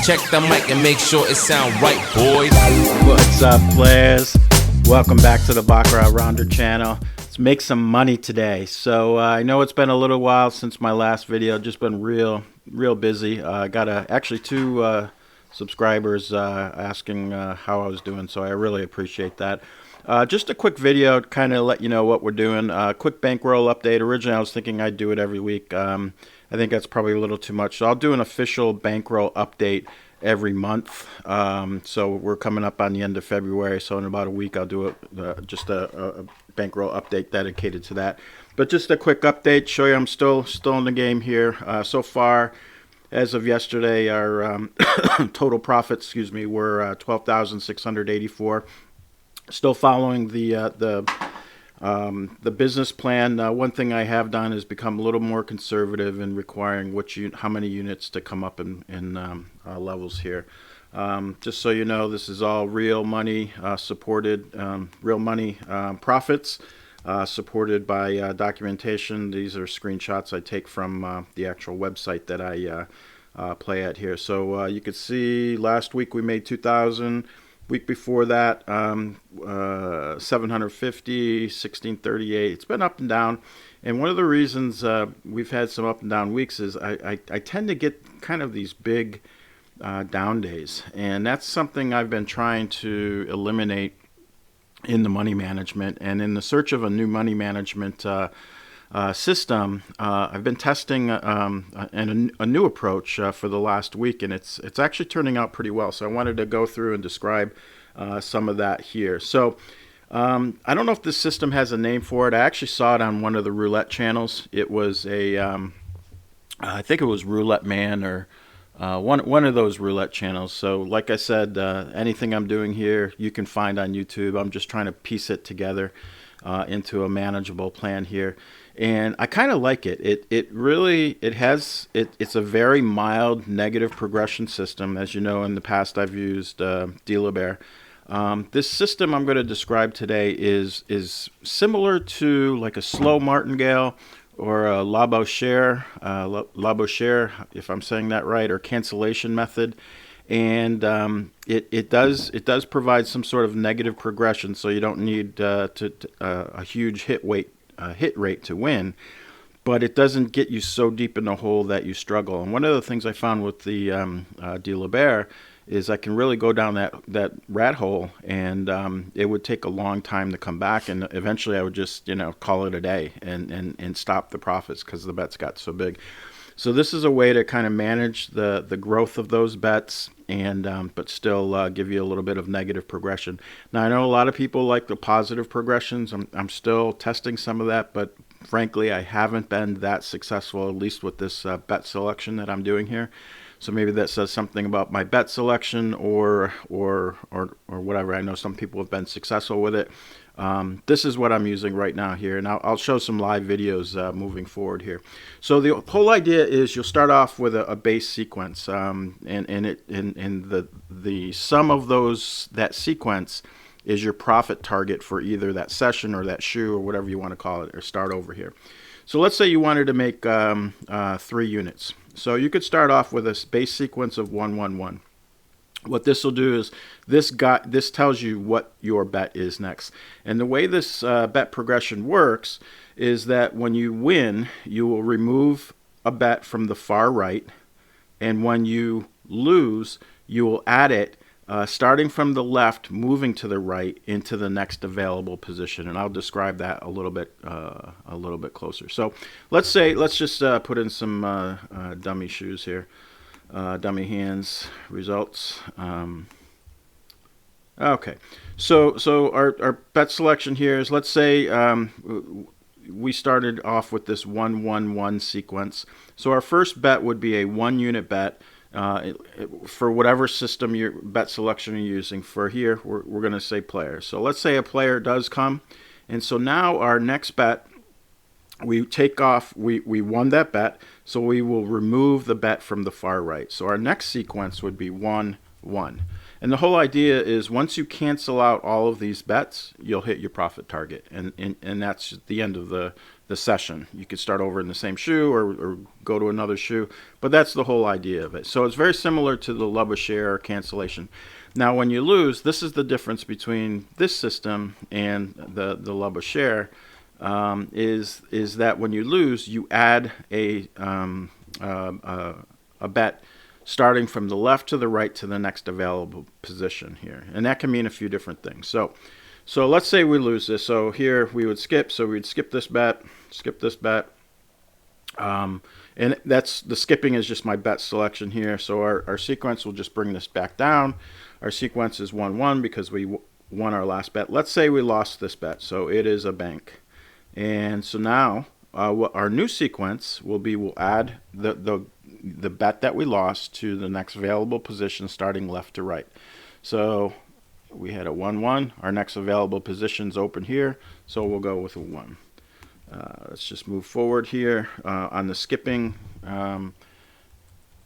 Check the mic and make sure it sound right, boys. What's up, players? Welcome back to the Baccarat Rounder channel. Let's make some money today. So I know it's been a little while since my last video. Just been real busy. I got actually two subscribers asking how I was doing, so I really appreciate that. Just a quick video to kind of let you know what we're doing. Quick bankroll update. Originally I was thinking I'd do it every week. I think that's probably a little too much, so I'll do an official bankroll update every month. So we're coming up on the end of February, so in about a week I'll do just a bankroll update dedicated to that. But just a quick update, show you I'm still in the game here. So far, as of yesterday, our total profits, were 12,684. Still following the business plan. One thing I have done is become a little more conservative in requiring how many units to come up in levels here. Just so you know, this is all real money supported, real money profits supported by documentation. These are screenshots I take from the actual website that I play at here. So you could see last week we made 2,000. Week before that, 750, 1638. It's been up and down, and one of the reasons we've had some up and down weeks is I tend to get kind of these big down days, and that's something I've been trying to eliminate in the money management. And in the search of a new money management system, I've been testing a new approach for the last week, and it's actually turning out pretty well. So I wanted to go through and describe some of that here. So I don't know if this system has a name for it. I actually saw it on one of the roulette channels. It was I think it was Roulette Man or one of those roulette channels. So like I said, anything I'm doing here you can find on YouTube. I'm just trying to piece it together into a manageable plan here, and I kind of like it. It's a very mild negative progression system. As you know, in the past I've used Baccarat. This system I'm going to describe today is similar to like a slow martingale or a Baccarat, if I'm saying that right, or cancellation method. And it does provide some sort of negative progression, so you don't need a huge hit rate to win, but it doesn't get you so deep in the hole that you struggle. And one of the things I found with the Baccarat is I can really go down that rat hole, and it would take a long time to come back, and eventually I would just call it a day and stop the profits because the bets got so big. So this is a way to kind of manage the growth of those bets, and but still give you a little bit of negative progression. Now I know a lot of people like the positive progressions. I'm still testing some of that, but frankly I haven't been that successful, at least with this bet selection that I'm doing here. So maybe that says something about my bet selection or whatever. I know some people have been successful with it. This is what I'm using right now here, and I'll show some live videos moving forward here. So the whole idea is you'll start off with a base sequence, and the sum of that sequence is your profit target for either that session or that shoe or whatever you want to call it, or start over here. So let's say you wanted to make 3 units. So you could start off with a base sequence of 1, 1, 1. What this will do is this tells you what your bet is next. And the way this bet progression works is that when you win, you will remove a bet from the far right, and when you lose, you will add it starting from the left, moving to the right into the next available position. And I'll describe that a little bit closer. So let's just put in some dummy shoes here. Dummy hands results. Okay, so our bet selection here is, let's say we started off with this 1, 1, 1 sequence. So our first bet would be a 1 unit bet for whatever system your bet selection you're using. For here we're going to say player. So let's say a player does come, and so now our next bet, we take off, we won that bet, so we will remove the bet from the far right. So our next sequence would be 1, 1. And the whole idea is once you cancel out all of these bets, you'll hit your profit target. And that's the end of the session. You could start over in the same shoe or go to another shoe, but that's the whole idea of it. So it's very similar to the love a share cancellation. Now when you lose, this is the difference between this system and the love a share, is that when you lose, you add a bet starting from the left to the right to the next available position here. And that can mean a few different things. So let's say we lose this. So here we would skip. So we'd skip this bet, and that's the skipping is just my bet selection here. So our sequence will just bring this back down. Our sequence is 1-1 because we won our last bet. Let's say we lost this bet. So it is a bank. And so now what our new sequence will be, we'll add the bet that we lost to the next available position starting left to right. So we had a 1-1. Our next available position's open here, so we'll go with a 1. Let's just move forward here. On the skipping,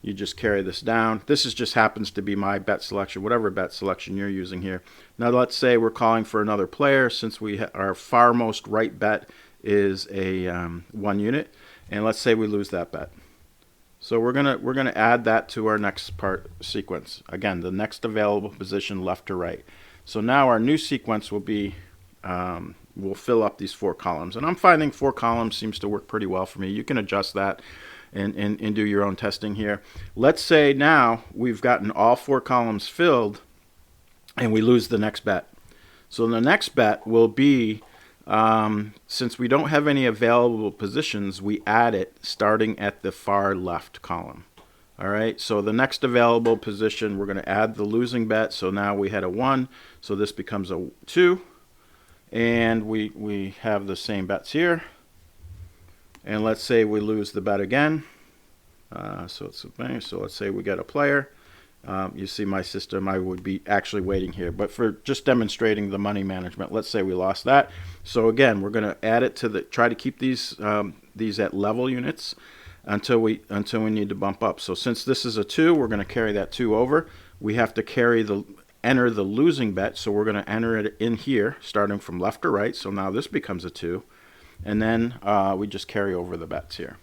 you just carry this down. This just happens to be my bet selection, whatever bet selection you're using here. Now let's say we're calling for another player, since our far most right bet is a 1 unit, and let's say we lose that bet. So we're gonna add that to our next part sequence. Again, the next available position left to right. So now our new sequence will be, we'll fill up these 4 columns. And I'm finding 4 columns seems to work pretty well for me. You can adjust that and do your own testing here. Let's say now we've gotten all 4 columns filled and we lose the next bet. So the next bet will be, since we don't have any available positions, we add it starting at the far left column. All right, so the next available position, we're going to add the losing bet. So now we had a 1, so this becomes a 2, and we have the same bets here. And let's say we lose the bet again. So let's say we get a player. You see my system, I would be actually waiting here, but for just demonstrating the money management, let's say we lost that. So again, we're going to add it to try to keep these at level units until we need to bump up. So since this is a 2, we're going to carry that 2 over. We have to enter the losing bet, so we're going to enter it in here starting from left to right. So now this becomes a 2, and then we just carry over the bets here.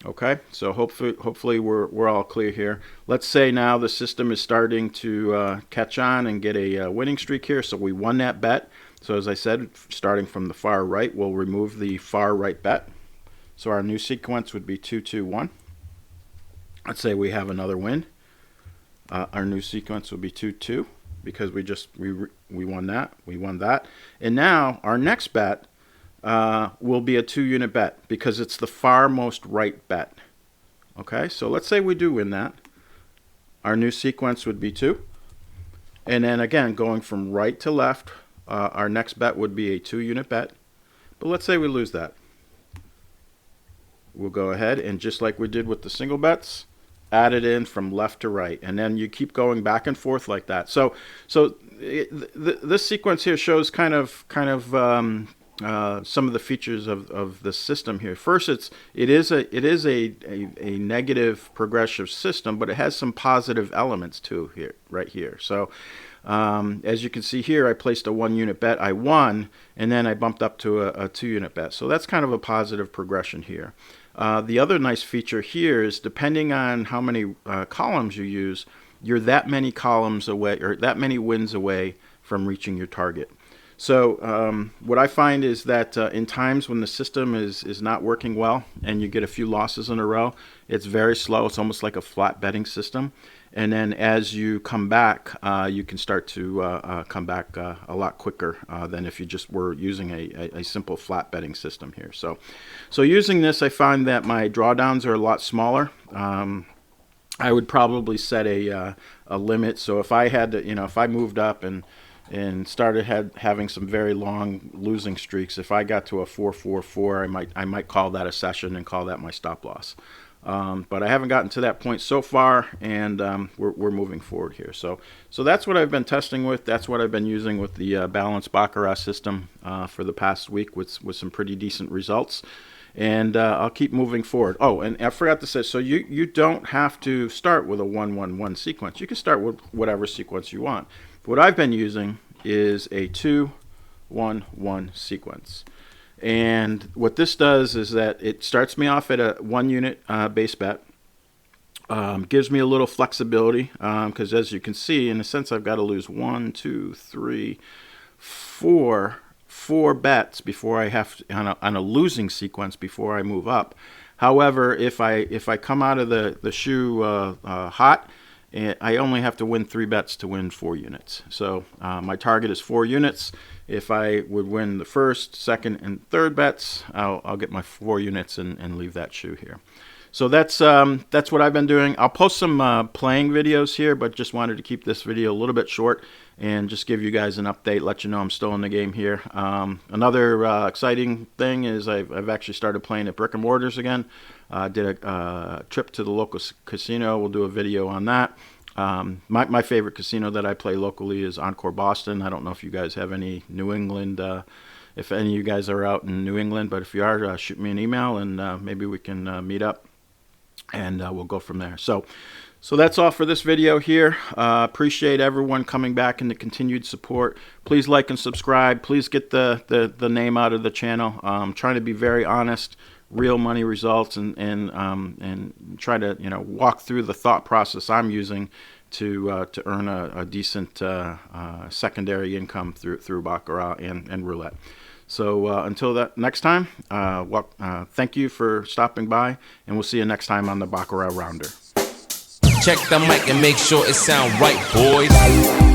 Okay, so hopefully we're all clear here. Let's say now the system is starting to catch on and get a winning streak here. So we won that bet. So as I said, starting from the far right, we'll remove the far right bet. So our new sequence would be 2-2-1. Let's say we have another win. Our new sequence would be 2-2 because we won that. We won that. And now our next bet will be a 2-unit bet because it's the far most right bet. Okay, so let's say we do win that. Our new sequence would be 2. And then again, going from right to left, our next bet would be a 2-unit bet. But let's say we lose that. We'll go ahead and just like we did with the single bets, add it in from left to right. And then you keep going back and forth like that. So this sequence here shows kind of some of the features of the system here. First, it is a negative progressive system, but it has some positive elements too here, right here. So as you can see here, I placed a 1-unit bet, I won, and then I bumped up to a 2-unit bet. So that's kind of a positive progression here. The other nice feature here is depending on how many columns you use, you're that many columns away or that many wins away from reaching your target. So what I find is that in times when the system is not working well and you get a few losses in a row, it's very slow. It's almost like a flat betting system. And then as you come back, you can start to come back a lot quicker than if you just were using a simple flat betting system here. So using this, I find that my drawdowns are a lot smaller. I would probably set a limit. So if I had to, if I moved up and started having some very long losing streaks, if I got to a 4-4-4, I might call that a session and call that my stop loss. But I haven't gotten to that point so far, and we're moving forward here. So that's what I've been testing with. That's what I've been using with the Balanced Baccarat System for the past week with some pretty decent results. And I'll keep moving forward. Oh, and I forgot to say, so you don't have to start with a 1-1-1 sequence. You can start with whatever sequence you want. What I've been using is a 2-1-1 sequence. And what this does is that it starts me off at a 1 unit base bet. Gives me a little flexibility because as you can see, in a sense, I've got to lose 1, 2, 3, 4 bets before I have to, on a losing sequence before I move up. However, if I come out of the shoe hot, I only have to win 3 bets to win 4 units. So my target is 4 units. If I would win the first, second, and third bets, I'll get my 4 units and leave that shoe here. So that's what I've been doing. I'll post some playing videos here, but just wanted to keep this video a little bit short and just give you guys an update, let you know I'm still in the game here. Another exciting thing is I've actually started playing at brick and mortars again. Did a trip to the local casino. We'll do a video on that. My favorite casino that I play locally is Encore Boston. I don't know if you guys have any New England, if any of you guys are out in New England, but if you are, shoot me an email and maybe we can meet up. And we'll go from there. So that's all for this video here. Appreciate everyone coming back and the continued support. Please like and subscribe. Please get the name out of the channel. I'm trying to be very honest, real money results, and try to walk through the thought process I'm using to earn a decent secondary income through Baccarat and roulette. So until that next time, thank you for stopping by, and we'll see you next time on the Baccarat Rounder. Check the mic and make sure it sound right, boys.